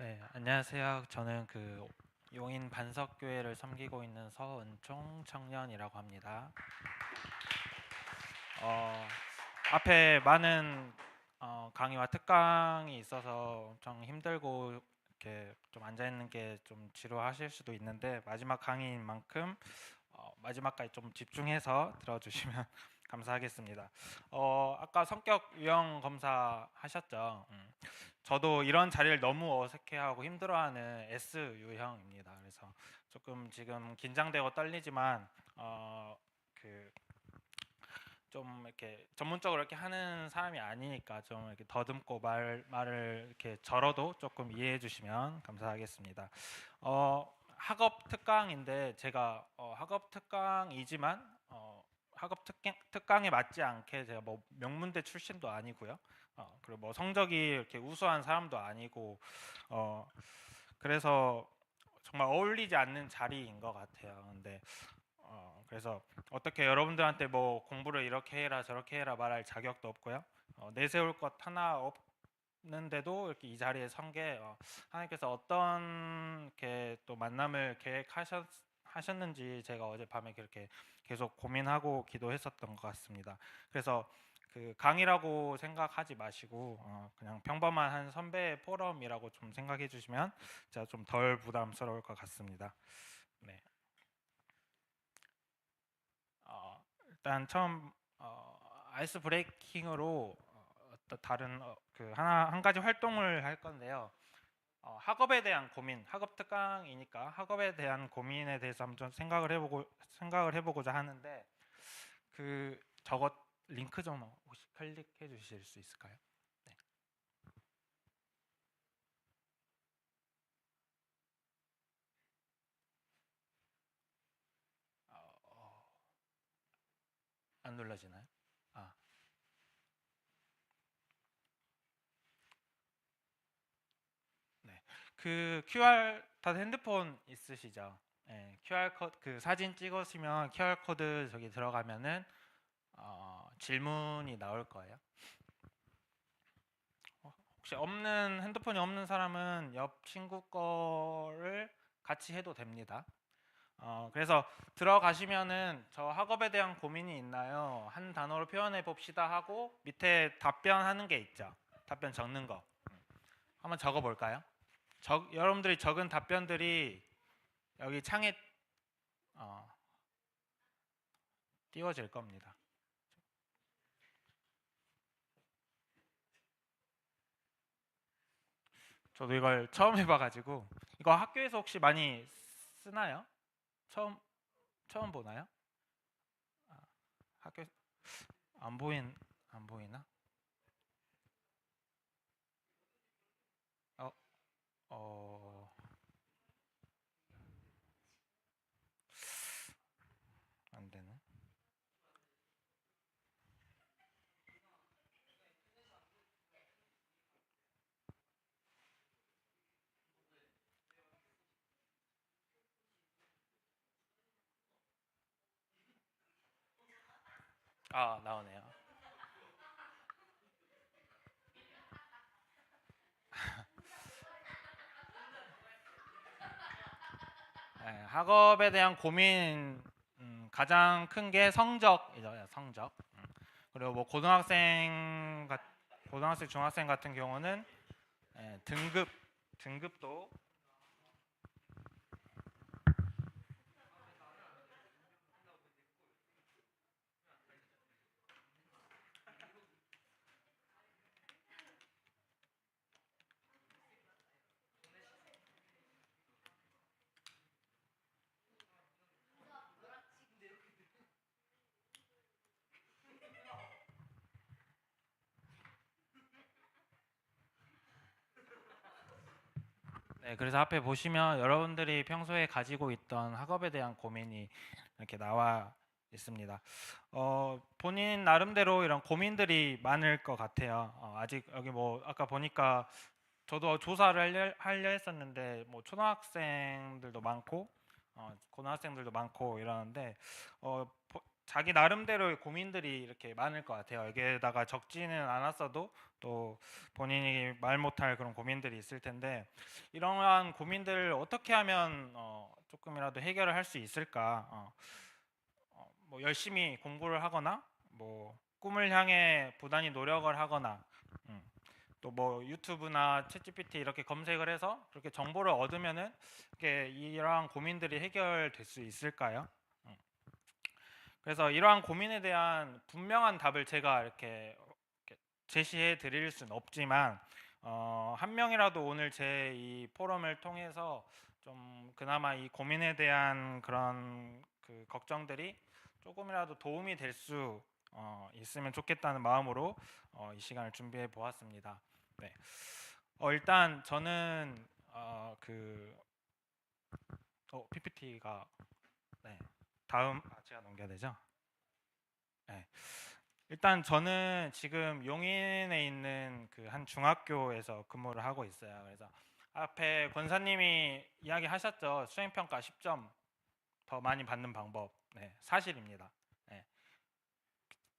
네, 안녕하세요. 저는 용인 반석교회를 섬기고 있는 서은총 청년이라고 합니다. 어, 앞에 많은 강의와 특강이 있어서 엄청 힘들고 이렇게 좀 앉아 있는 게 좀 지루하실 수도 있는데 마지막 강의인 만큼 마지막까지 좀 집중해서 들어주시면 감사하겠습니다. 아까 성격 유형 검사 하셨죠? 저도 이런 자리를 너무 어색해하고 힘들어하는 S 유형입니다. 그래서 조금 지금 긴장되고 떨리지만 그 좀 이렇게 전문적으로 이렇게 하는 사람이 아니니까 좀 이렇게 더듬고 말을 이렇게 절어도 조금 이해해 주시면 감사하겠습니다. 학업 특강인데 제가 학업 특강이지만 학업 특강에 맞지 않게 제가 뭐 명문대 출신도 아니고요. 그리고 뭐 성적이 이렇게 우수한 사람도 아니고 어, 그래서 정말 어울리지 않는 자리인 것 같아요. 근데 그래서 어떻게 여러분들한테 뭐 공부를 이렇게 해라 저렇게 해라 말할 자격도 없고요. 내세울 것 하나 없는데도 이렇게 이 자리에 선 게 하나님께서 어떤 이렇게 또 만남을 계획하셨는지 제가 어젯밤에 그렇게 계속 고민하고 기도했었던 것 같습니다. 그래서 그 강의라고 생각하지 마시고 그냥 평범한 한 선배 포럼이라고 좀 생각해 주시면 제가 좀 덜 부담스러울 것 같습니다. 네. 일단 처음 아이스 브레이킹으로 또 다른 한 가지 활동을 할 건데요. 학업에 대한 고민, 학업 특강이니까 학업에 대한 고민에 대해서 한번 좀 생각을 해보고자 하는데 저것 링크 좀 혹시 클릭해 주실 수 있을까요? 네. 어, 안 눌러지나요? 아, 네. 그 QR 다들 핸드폰 있으시죠? 네, QR 코드 그 사진 찍으시면 QR 코드 저기 들어가면은 질문이 나올 거예요. 혹시 핸드폰이 없는 사람은 옆 친구 거를 같이 해도 됩니다. 그래서 들어가시면은 저 학업에 대한 고민이 있나요? 한 단어로 표현해 봅시다 하고 밑에 답변하는 게 있죠. 답변 적는 거. 한번 적어 볼까요? 여러분들이 적은 답변들이 여기 창에 어, 띄워질 겁니다. 저도 이걸 처음 해봐가지고 이거 학교에서 혹시 많이 쓰나요? 처음 처음 보나요? 아, 학교 안 보인 안 보이나? 어, 어, 안 되네. 아, 나오네요. 네, 학업에 대한 고민 가장 큰 게 성적이죠. 성적. 그리고 뭐 고등학생, 중학생 같은 경우는 등급도 네, 그래서 앞에 보시면 여러분들이 평소에 가지고 있던 학업에 대한 고민이 이렇게 나와 있습니다. 본인 나름대로 이런 고민들이 많을 것 같아요. 아직 여기 뭐 아까 보니까 저도 조사를 하려 했었는데 뭐 초등학생들도 많고 고등학생들도 많고 이러는데 자기 나름대로의 고민들이 이렇게 많을 것 같아요. 여기에다가 적지는 않았어도 또 본인이 말 못할 그런 고민들이 있을 텐데 이러한 고민들을 어떻게 하면 조금이라도 해결을 할 수 있을까? 뭐 열심히 공부를 하거나 뭐 꿈을 향해 부단히 노력을 하거나 또 뭐 유튜브나 챗GPT 이렇게 검색을 해서 그렇게 정보를 얻으면은 이렇게 이러한 고민들이 해결될 수 있을까요? 음. 그래서 이러한 고민에 대한 분명한 답을 제가 이렇게 제시해 드릴 수는 없지만 한 명이라도 오늘 제 이 포럼을 통해서 좀 그나마 이 고민에 대한 그런 그 걱정들이 조금이라도 도움이 될 수 있으면 좋겠다는 마음으로 이 시간을 준비해 보았습니다. 네. 일단 저는 PPT가 네. 다음 제가 넘겨야 되죠? 네. 일단 저는 지금 용인에 있는 그 한 중학교에서 근무를 하고 있어요. 그래서 앞에 권사님이 이야기하셨죠. 수행평가 10점 더 많이 받는 방법. 네, 사실입니다. 네.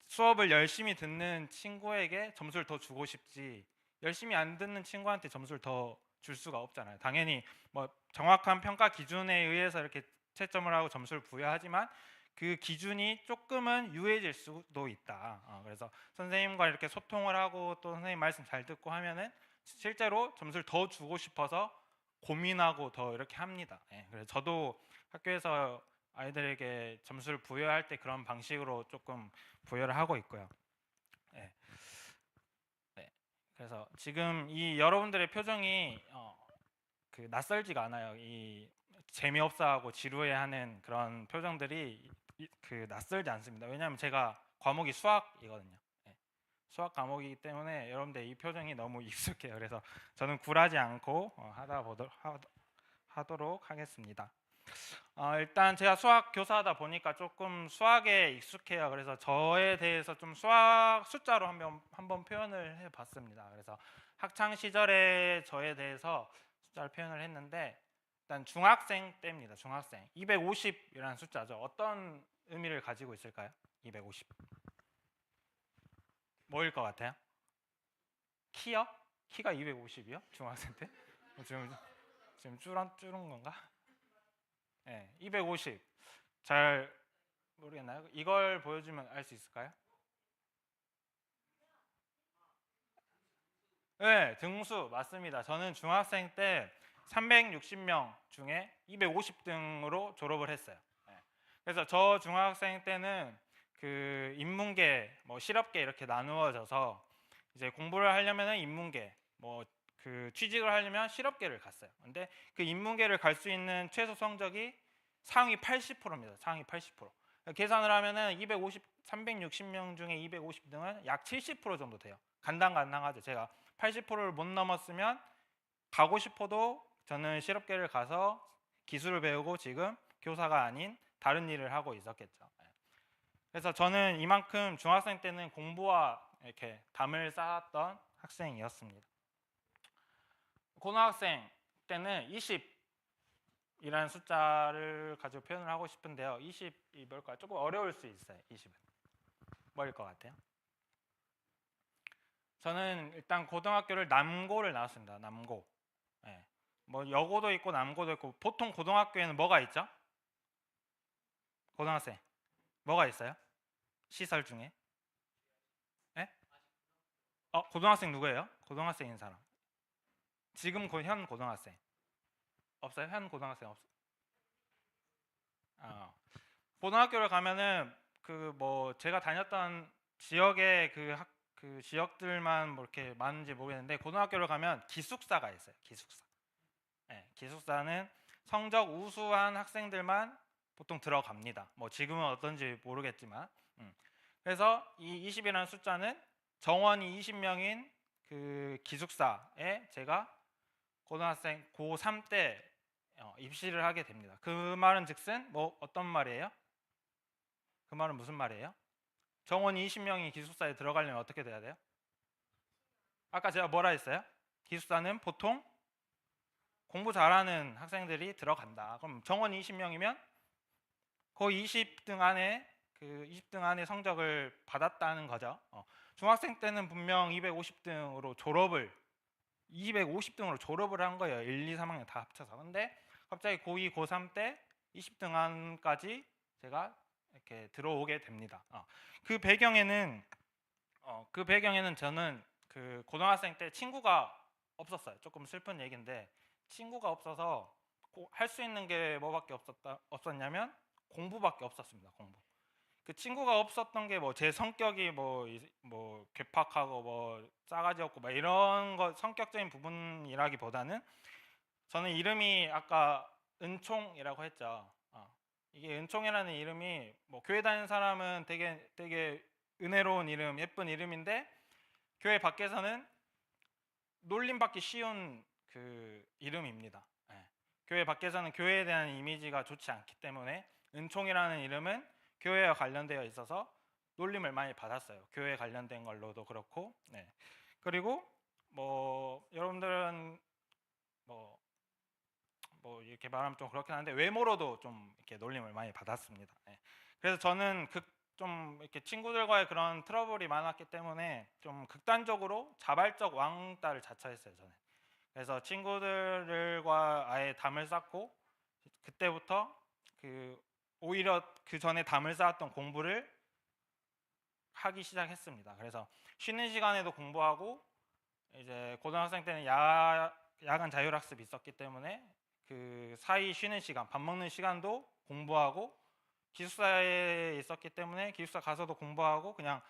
수업을 열심히 듣는 친구에게 점수를 더 주고 싶지 열심히 안 듣는 친구한테 점수를 더 줄 수가 없잖아요. 당연히 뭐 정확한 평가 기준에 의해서 이렇게 채점을 하고 점수를 부여하지만 그 기준이 조금은 유해질 수도 있다. 그래서 선생님과 이렇게 소통을 하고 또 선생님 말씀 잘 듣고 하면은 실제로 점수를 더 주고 싶어서 고민하고 더 이렇게 합니다. 그래서 저도 학교에서 아이들에게 점수를 부여할 때 그런 방식으로 조금 부여를 하고 있고요. 네. 네. 그래서 지금 이 여러분들의 표정이 그 낯설지가 않아요. 이 재미없어하고 지루해하는 그런 표정들이 그 낯설지 않습니다. 왜냐하면 제가 과목이 수학이거든요. 네. 수학 과목이기 때문에 여러분들 이 표정이 너무 익숙해요. 그래서 저는 굴하지 않고 하도록 하겠습니다. 일단 제가 수학 교사하다 보니까 조금 수학에 익숙해요. 그래서 저에 대해서 좀 수학 숫자로 한번 표현을 해봤습니다. 그래서 학창 시절에 저에 대해서 숫자를 표현을 했는데 일단 중학생 때입니다. 중학생 250이라는 숫자죠. 어떤 의미를 가지고 있을까요? 250 뭐일 것 같아요? 키요? 키가 250이요? 중학생 때? 지금 줄은 건가? 네, 250. 잘 모르겠나요? 이걸 보여주면 알 수 있을까요? 네, 등수 맞습니다. 저는 중학생 때 360명 중에 250등으로 졸업을 했어요. 네. 그래서 저 중학생 때는 그 인문계, 뭐 실업계 이렇게 나누어져서 이제 공부를 하려면은 인문계, 뭐 그 취직을 하려면 실업계를 갔어요. 근데 그 인문계를 갈 수 있는 최소 성적이 상위 80%입니다. 상위 80%. 계산을 하면은 360명 중에 250등은 약 70% 정도 돼요. 간당간당하죠. 제가 80%를 못 넘었으면 가고 싶어도 저는 실업계를 가서 기술을 배우고 지금 교사가 아닌 다른 일을 하고 있었겠죠. 그래서 저는 이만큼 중학생 때는 공부와 이렇게 담을 쌓았던 학생이었습니다. 고등학생 때는 20이라는 숫자를 가지고 표현을 하고 싶은데요. 20이 뭘까요? 조금 어려울 수 있어요. 20은 뭐일 것 같아요? 저는 일단 고등학교를 남고를 나왔습니다. 남고. 네. 뭐 여고도 있고 남고도 있고 보통 고등학교에는 뭐가 있죠? 고등학생 뭐가 있어요? 시설 중에? 네? 고등학생 누구예요? 고등학생인 사람. 지금 현 고등학생 없어요? 현 고등학생 없어? 고등학교를 가면은 그 뭐 제가 다녔던 지역의 그 지역들만 뭐 이렇게 많은지 모르겠는데 고등학교를 가면 기숙사가 있어요. 기숙사. 네, 기숙사는 성적 우수한 학생들만 보통 들어갑니다. 뭐 지금은 어떤지 모르겠지만, 그래서 이 20이라는 숫자는 정원이 20명인 그 기숙사에 제가 고등학생 고3 때 입시를 하게 됩니다. 그 말은 즉슨 뭐 어떤 말이에요? 그 말은 무슨 말이에요? 정원이 20명이 기숙사에 들어가려면 어떻게 돼야 돼요? 아까 제가 뭐라 했어요? 기숙사는 보통 공부 잘하는 학생들이 들어간다. 그럼 정원이 20명이면 거의 20등 안에 그 20등 안에 성적을 받았다는 거죠. 중학생 때는 분명 250등으로 졸업을 250등으로 졸업을 한 거예요. 1, 2, 3학년 다 합쳐서. 근데 갑자기 고2, 고3 때 20등 안까지 제가 이렇게 들어오게 됩니다. 그 배경에는 저는 그 고등학생 때 친구가 없었어요. 조금 슬픈 얘기인데 친구가 없어서 할 수 있는 게 뭐밖에 없었냐면 공부밖에 없었습니다. 공부. 그 친구가 없었던 게 뭐 제 성격이 뭐 괴팍하고 뭐 싸가지 없고 막 이런 거 성격적인 부분이라기보다는 저는 이름이 아까 은총이라고 했죠. 이게 은총이라는 이름이 뭐 교회 다니는 사람은 되게 은혜로운 이름, 예쁜 이름인데 교회 밖에서는 놀림받기 쉬운 그 이름입니다. 예. 교회 밖에서는 교회에 대한 이미지가 좋지 않기 때문에 은총이라는 이름은 교회와 관련되어 있어서 놀림을 많이 받았어요. 교회 관련된 걸로도 그렇고, 네. 그리고 뭐 여러분들은 뭐, 뭐 이렇게 말하면 좀 그렇긴 한데 외모로도 좀 이렇게 놀림을 많이 받았습니다. 네. 그래서 저는 좀 이렇게 친구들과의 그런 트러블이 많았기 때문에 좀 극단적으로 자발적 왕따를 자처했어요. 저는. 그래서 친구들과 아예 담을 쌓고 그때부터 오히려 그 전에 담을 쌓았던 공부를 하기 시작했습니다. 그래서 쉬는 시간에도 공부하고 이제 고등학생 때는 야간 자율학습이 있었기 때문에 그 사이 쉬는 시간, 밥 먹는 시간도 공부하고 기숙사에 있었기 때문에 기숙사 가서도 공부하고 그냥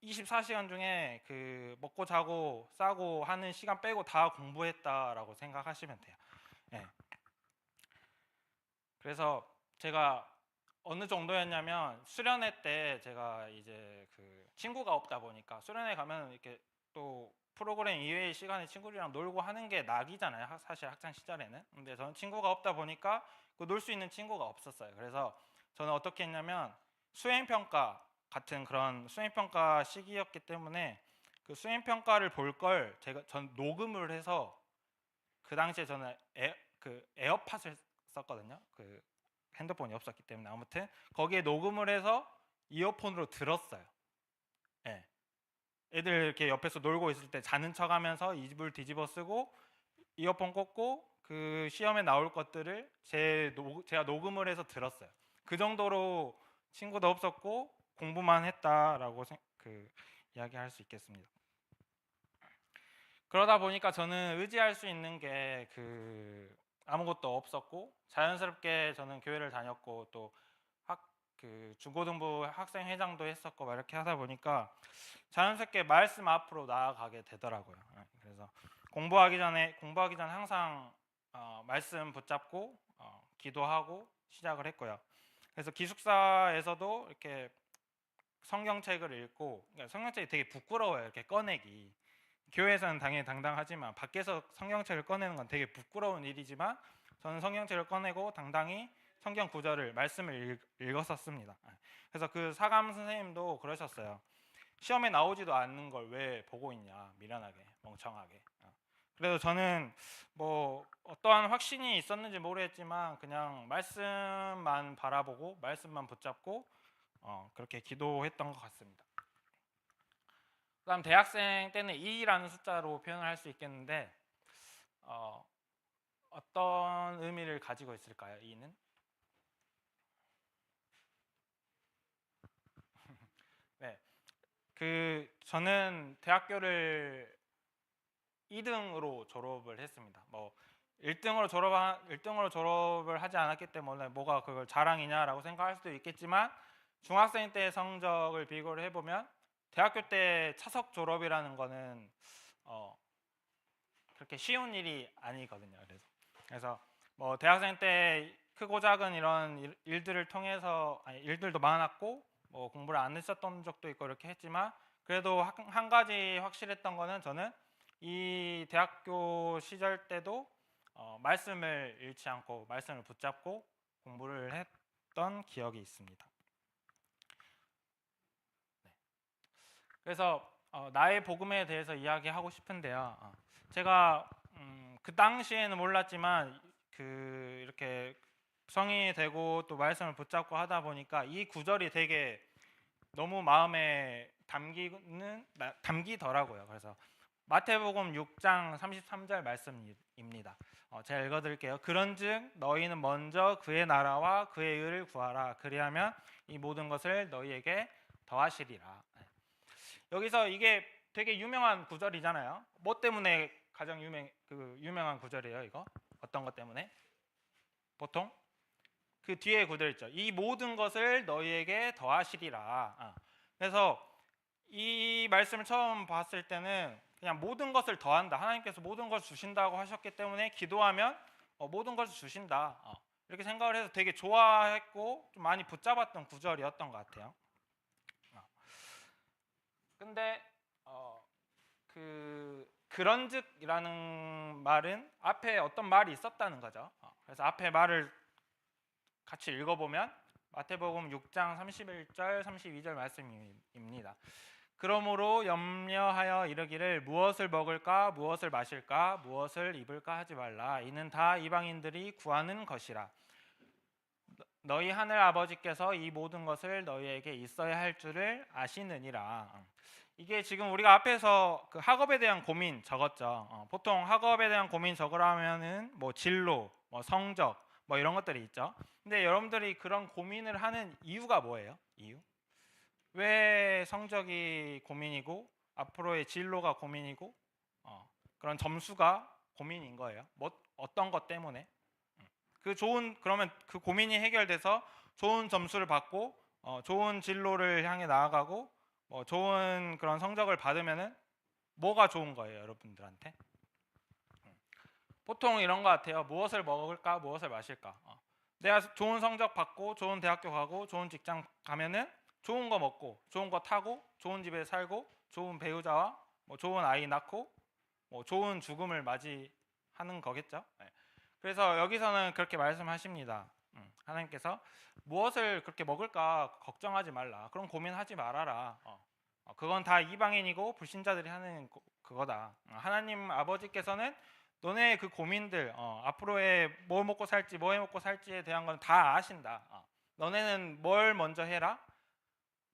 24시간 중에 그 먹고 자고 싸고 하는 시간 빼고 다 공부했다라고 생각하시면 돼요. 네. 그래서 제가 어느 정도였냐면 수련회 때 제가 이제 그 친구가 없다 보니까 수련회 가면 이렇게 또 프로그램 이외의 시간에 친구들이랑 놀고 하는 게 낙이잖아요. 사실 학창 시절에는. 근데 저는 친구가 없다 보니까 그 놀 수 있는 친구가 없었어요. 그래서 저는 어떻게 했냐면 수행평가 같은 그런 수행평가 시기였기 때문에 그 수행평가를 볼 걸 전 녹음을 해서 그 당시에 저는 에어팟을 썼거든요. 그 핸드폰이 없었기 때문에 아무튼 거기에 녹음을 해서 이어폰으로 들었어요. 예. 애들 이렇게 옆에서 놀고 있을 때 자는 척하면서 이불 뒤집어 쓰고 이어폰 꽂고 그 시험에 나올 것들을 제가 녹음을 해서 들었어요. 그 정도로 친구도 없었고 공부만 했다라고 이야기할 수 있겠습니다. 그러다 보니까 저는 의지할 수 있는 게 아무것도 없었고 자연스럽게 저는 교회를 다녔고 또 중고등부 학생회장도 했었고 막 이렇게 하다 보니까 자연스럽게 말씀 앞으로 나아가게 되더라고요. 그래서 공부하기 전에 항상 말씀 붙잡고 기도하고 시작을 했고요. 그래서 기숙사에서도 이렇게 성경책을 읽고, 그러니까 성경책이 되게 부끄러워요. 이렇게 꺼내기. 교회에서는 당연히 당당하지만 밖에서 성경책을 꺼내는 건 되게 부끄러운 일이지만 저는 성경책을 꺼내고 당당히 성경 구절을 말씀을 읽었었습니다. 그래서 그 사감 선생님도 그러셨어요. 시험에 나오지도 않는 걸 왜 보고 있냐, 미련하게, 멍청하게. 그래서 저는 뭐 어떠한 확신이 있었는지 모르겠지만 그냥 말씀만 바라보고 말씀만 붙잡고 그렇게 기도했던 것 같습니다. 그다음 대학생 때는 2라는 숫자로 표현을 할 수 있겠는데 어떤 의미를 가지고 있을까요? 2는? 네, 저는 대학교를 2등으로 졸업을 했습니다. 뭐 1등으로 졸업을 하지 않았기 때문에 뭐가 그걸 자랑이냐라고 생각할 수도 있겠지만 중학생 때 성적을 비교를 해보면 대학교 때 차석 졸업이라는 거는 그렇게 쉬운 일이 아니거든요. 그래서 뭐 대학생 때 크고 작은 이런 일들을 통해서 일들도 많았고 뭐 공부를 안 했었던 적도 있고 이렇게 했지만 그래도 한 가지 확실했던 거는 저는 이 대학교 시절 때도 말씀을 잃지 않고 말씀을 붙잡고 공부를 했던 기억이 있습니다. 네. 그래서 나의 복음에 대해서 이야기하고 싶은데요. 제가 그 당시에는 몰랐지만 이렇게 성인이 되고 또 말씀을 붙잡고 하다 보니까 이 구절이 되게 너무 마음에 담기더라고요. 그래서 마태복음 6장 33절 말씀입니다. 제가 읽어드릴게요. 그런즉 너희는 먼저 그의 나라와 그의 의를 구하라. 그리하면 이 모든 것을 너희에게 더하시리라. 여기서 이게 되게 유명한 구절이잖아요. 뭐 때문에 가장 유명한 구절이에요? 이거 어떤 것 때문에? 보통 그 뒤에 구절 있죠. 이 모든 것을 너희에게 더하시리라. 그래서 이 말씀을 처음 봤을 때는 그냥 모든 것을 더한다. 하나님께서 모든 것을 주신다고 하셨기 때문에 기도하면 모든 것을 주신다. 이렇게 생각을 해서 되게 좋아했고 좀 많이 붙잡았던 구절이었던 것 같아요. 근데 그런즉이라는 말은 앞에 어떤 말이 있었다는 거죠. 그래서 앞에 말을 같이 읽어보면 마태복음 6장 31절 32절 말씀입니다. 그러므로 염려하여 이르기를 무엇을 먹을까 무엇을 마실까 무엇을 입을까 하지 말라. 이는 다 이방인들이 구하는 것이라. 너희 하늘 아버지께서 이 모든 것을 너희에게 있어야 할 줄을 아시느니라. 이게 지금 우리가 앞에서 그 학업에 대한 고민 적었죠. 보통 학업에 대한 고민 적으라면은 뭐 진로, 뭐 성적, 뭐 이런 것들이 있죠. 근데 여러분들이 그런 고민을 하는 이유가 뭐예요? 이유? 왜 성적이 고민이고 앞으로의 진로가 고민이고 그런 점수가 고민인 거예요? 뭐 어떤 것 때문에? 그러면 그 고민이 해결돼서 좋은 점수를 받고 좋은 진로를 향해 나아가고 좋은 그런 성적을 받으면은 뭐가 좋은 거예요, 여러분들한테? 보통 이런 것 같아요. 무엇을 먹을까, 무엇을 마실까. 내가 좋은 성적 받고 좋은 대학교 가고 좋은 직장 가면은 좋은 거 먹고 좋은 거 타고 좋은 집에 살고 좋은 배우자와 좋은 아이 낳고 좋은 죽음을 맞이하는 거겠죠. 네. 그래서 여기서는 그렇게 말씀하십니다. 하나님께서 무엇을 그렇게 먹을까 걱정하지 말라. 그런 고민하지 말아라. 그건 다 이방인이고 불신자들이 하는 그거다. 하나님 아버지께서는 너네 그 고민들 앞으로의 뭘 먹고 살지 뭐 해 먹고 살지에 대한 건 다 아신다. 너네는 뭘 먼저 해라?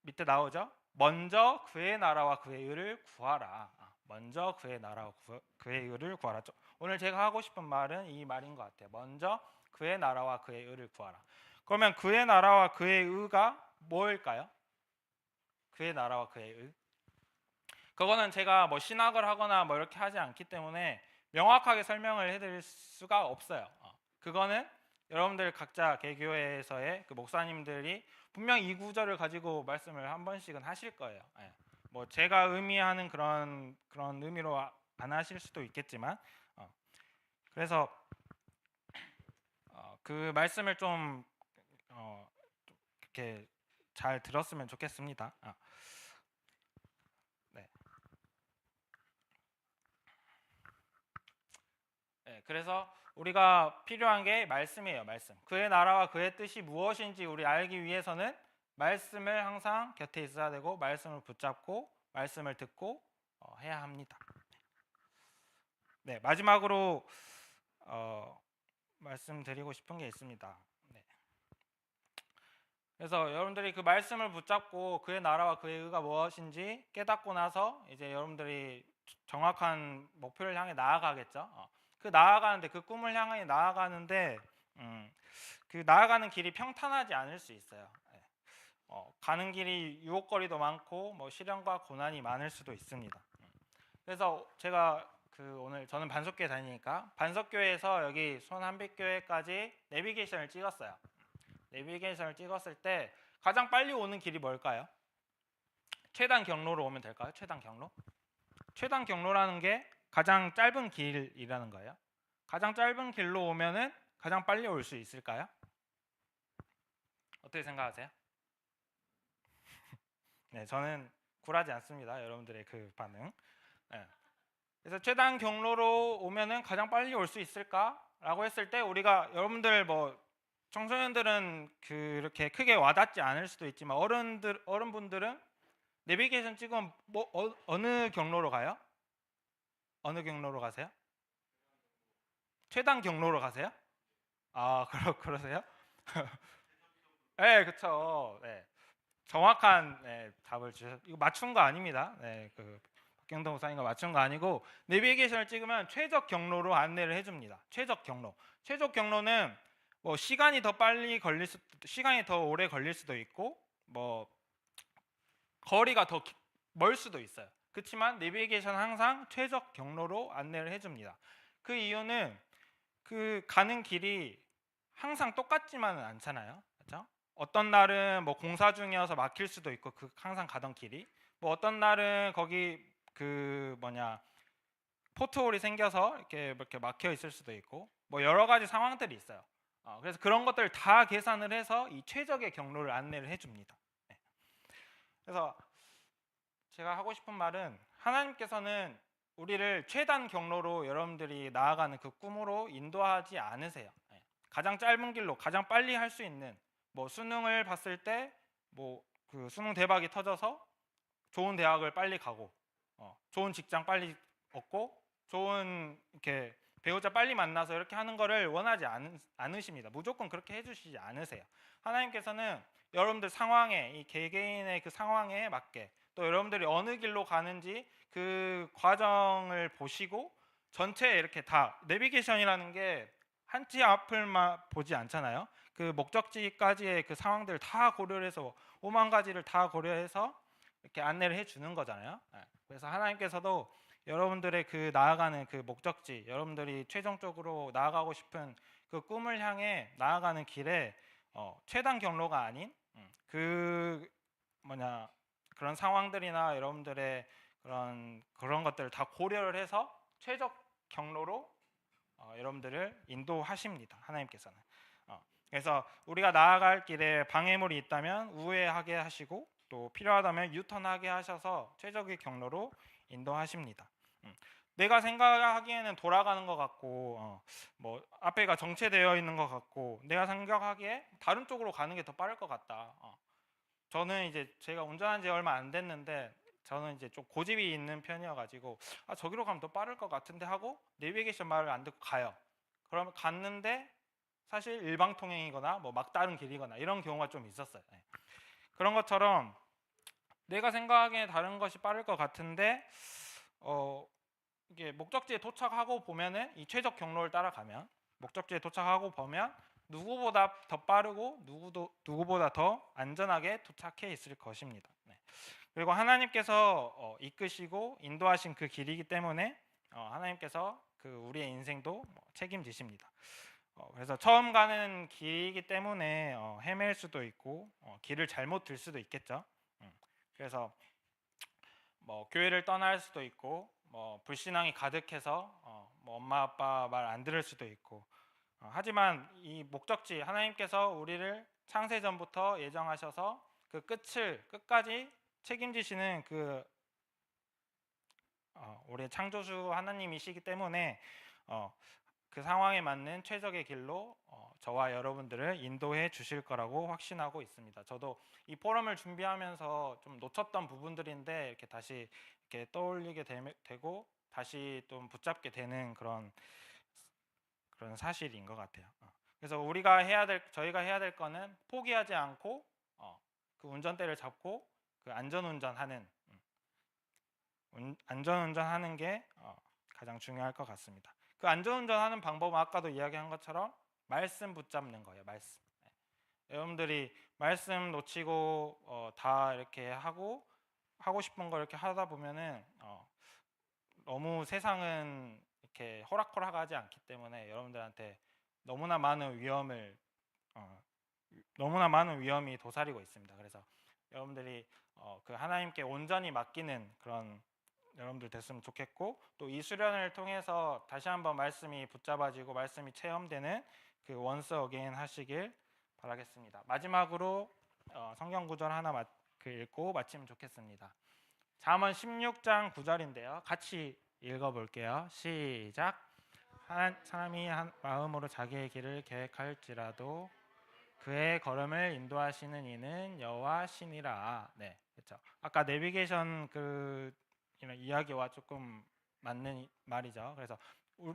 밑에 나오죠? 먼저 그의 나라와 그의 의를 구하라. 먼저 그의 나라와 그의 의를 구하라. 오늘 제가 하고 싶은 말은 이 말인 것 같아요. 먼저 그의 나라와 그의 의를 구하라. 그러면 그의 나라와 그의 의가 뭘까요? 그의 나라와 그의 의. 그거는 제가 뭐 신학을 하거나 뭐 이렇게 하지 않기 때문에 명확하게 설명을 해드릴 수가 없어요. 그거는 여러분들 각자 개교회에서의 그 목사님들이 분명 이 구절을 가지고 말씀을 한 번씩은 하실 거예요. 뭐 제가 의미하는 그런 의미로 안 하실 수도 있겠지만, 그래서 그 말씀을 좀 이렇게 잘 들었으면 좋겠습니다. 그래서 우리가 필요한 게 말씀이에요. 말씀. 그의 나라와 그의 뜻이 무엇인지 우리 알기 위해서는 말씀을 항상 곁에 있어야 되고 말씀을 붙잡고 말씀을 듣고 해야 합니다. 네, 마지막으로 말씀드리고 싶은 게 있습니다. 네. 그래서 여러분들이 그 말씀을 붙잡고 그의 나라와 그의 의가 무엇인지 깨닫고 나서 이제 여러분들이 정확한 목표를 향해 나아가겠죠. 그 나아가는데 그 꿈을 향해 나아가는데 그 나아가는 길이 평탄하지 않을 수 있어요. 가는 길이 유혹거리도 많고 시련과 고난이 많을 수도 있습니다. 그래서 제가 오늘 저는 반석교회 다니니까 반석교회에서 여기 손한빛교회까지 내비게이션을 찍었어요. 내비게이션을 찍었을 때 가장 빨리 오는 길이 뭘까요? 최단 경로로 오면 될까요? 최단 경로? 최단 경로라는 게 가장 짧은 길이라는 거예요. 가장 짧은 길로 오면은 가장 빨리 올 수 있을까요? 어떻게 생각하세요? 네, 저는 굴하지 않습니다. 여러분들의 그 반응. 네. 그래서 최단 경로로 오면은 가장 빨리 올 수 있을까라고 했을 때 우리가 여러분들 청소년들은 그렇게 크게 와닿지 않을 수도 있지만 어른분들은 내비게이션 찍으면 어느 경로로 가요? 어느 경로로 가세요? 최단 경로로 가세요? 그러세요? 네, 그렇죠. 네. 정확한 답을 주셔. 이거 맞춘 거 아닙니다. 네, 그 박경동 목사님과 맞춘 거 아니고 내비게이션을 찍으면 최적 경로로 안내를 해줍니다. 최적 경로. 최적 경로는 뭐 시간이 더 오래 걸릴 수도 있고 뭐 거리가 더 멀 수도 있어요. 그렇지만 내비게이션은 항상 최적 경로로 안내를 해줍니다. 그 이유는 그 가는 길이 항상 똑같지만은 않잖아요. 그렇죠? 어떤 날은 뭐 공사 중이어서 막힐 수도 있고 그 항상 가던 길이 뭐 어떤 날은 거기 그 뭐냐 포트홀이 생겨서 이렇게 막혀 있을 수도 있고 뭐 여러 가지 상황들이 있어요. 그래서 그런 것들을 다 계산을 해서 이 최적의 경로를 안내를 해줍니다. 네. 그래서 제가 하고 싶은 말은 하나님께서는 우리를 최단 경로로 여러분들이 나아가는 그 꿈으로 인도하지 않으세요. 네. 가장 짧은 길로 가장 빨리 할 수 있는 뭐 수능을 봤을 때 뭐 그 수능 대박이 터져서 좋은 대학을 빨리 가고 좋은 직장 빨리 얻고 좋은 이렇게 배우자 빨리 만나서 이렇게 하는 거를 원하지 않으십니다. 무조건 그렇게 해주시지 않으세요. 하나님께서는 여러분들 상황에 이 개개인의 그 상황에 맞게 또 여러분들이 어느 길로 가는지 그 과정을 보시고 전체 이렇게 다 내비게이션이라는 게 한 치 앞을만 보지 않잖아요. 그 목적지까지의 그 상황들을 다 고려해서 오만 가지를 다 고려해서 이렇게 안내를 해주는 거잖아요. 그래서 하나님께서도 여러분들의 그 나아가는 그 목적지, 여러분들이 최종적으로 나아가고 싶은 그 꿈을 향해 나아가는 길에 최단 경로가 아닌 그 뭐냐 그런 상황들이나 여러분들의 그런 것들을 다 고려를 해서 최적 경로로 여러분들을 인도하십니다. 하나님께서는. 그래서 우리가 나아갈 길에 방해물이 있다면 우회하게 하시고 또 필요하다면 유턴하게 하셔서 최적의 경로로 인도하십니다. 내가 생각하기에는 돌아가는 것 같고 뭐 앞에가 정체되어 있는 것 같고 내가 생각하기에 다른 쪽으로 가는 게 더 빠를 것 같다. 저는 이제 제가 운전한 지 얼마 안 됐는데 저는 이제 좀 고집이 있는 편이어가지고 저기로 가면 더 빠를 것 같은데 하고 내비게이션 말을 안 듣고 가요. 그러면 갔는데 사실 일방통행이거나 뭐 막다른 길이거나 이런 경우가 좀 있었어요. 네. 그런 것처럼 내가 생각하기에 다른 것이 빠를 것 같은데 이게 목적지에 도착하고 보면은 이 최적 경로를 따라가면 목적지에 도착하고 보면 누구보다 더 빠르고 누구보다 더 안전하게 도착해 있을 것입니다. 네. 그리고 하나님께서 이끄시고 인도하신 그 길이기 때문에 하나님께서 그 우리의 인생도 책임지십니다. 그래서 처음 가는 길이기 때문에 헤맬 수도 있고 길을 잘못 들 수도 있겠죠. 그래서 뭐 교회를 떠날 수도 있고 뭐 불신앙이 가득해서 뭐 엄마 아빠 말 안 들을 수도 있고 하지만 이 목적지 하나님께서 우리를 창세 전부터 예정하셔서 그 끝을 끝까지 책임지시는 그 우리 창조주 하나님이시기 때문에 그 상황에 맞는 최적의 길로 저와 여러분들을 인도해 주실 거라고 확신하고 있습니다. 저도 이 포럼을 준비하면서 좀 놓쳤던 부분들인데 이렇게 다시 이렇게 떠올리게 되고 다시 좀 붙잡게 되는 그런 사실인 것 같아요. 그래서 저희가 해야 될 거는 포기하지 않고 그 운전대를 잡고 그 안전운전하는 게 가장 중요할 것 같습니다. 그 안전운전하는 방법은 아까도 이야기한 것처럼 말씀 붙잡는 거예요. 말씀. 여러분들이 말씀 놓치고 다 이렇게 하고 싶은 거 이렇게 하다 보면은 너무 세상은 이렇게 호락호락하지 않기 때문에 여러분들한테 너무나 많은 위험이 도사리고 있습니다. 그래서 여러분들이 그 하나님께 온전히 맡기는 그런 여러분들 됐으면 좋겠고 또 이 수련을 통해서 다시 한번 말씀이 붙잡아지고 말씀이 체험되는 그 원스 어게인 하시길 바라겠습니다. 마지막으로 성경 구절 하나 읽고 마치면 좋겠습니다. 잠언 16장 9절인데요. 같이 읽어볼게요. 시작. 사람이 마음으로 자기의 길을 계획할지라도 그의 걸음을 인도하시는 이는 여호와시니라. 네, 그렇죠. 아까 내비게이션 그 이야기와 조금 맞는 말이죠. 그래서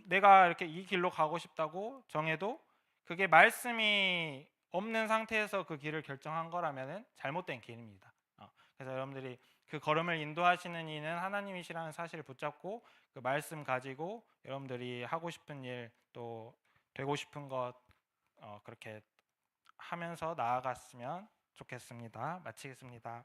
내가 이렇게 이 길로 가고 싶다고 정해도 그게 말씀이 없는 상태에서 그 길을 결정한 거라면은 잘못된 길입니다. 그래서 여러분들이 그 걸음을 인도하시는 이는 하나님이시라는 사실을 붙잡고 그 말씀 가지고 여러분들이 하고 싶은 일 또 되고 싶은 것 그렇게 하면서 나아갔으면 좋겠습니다. 마치겠습니다.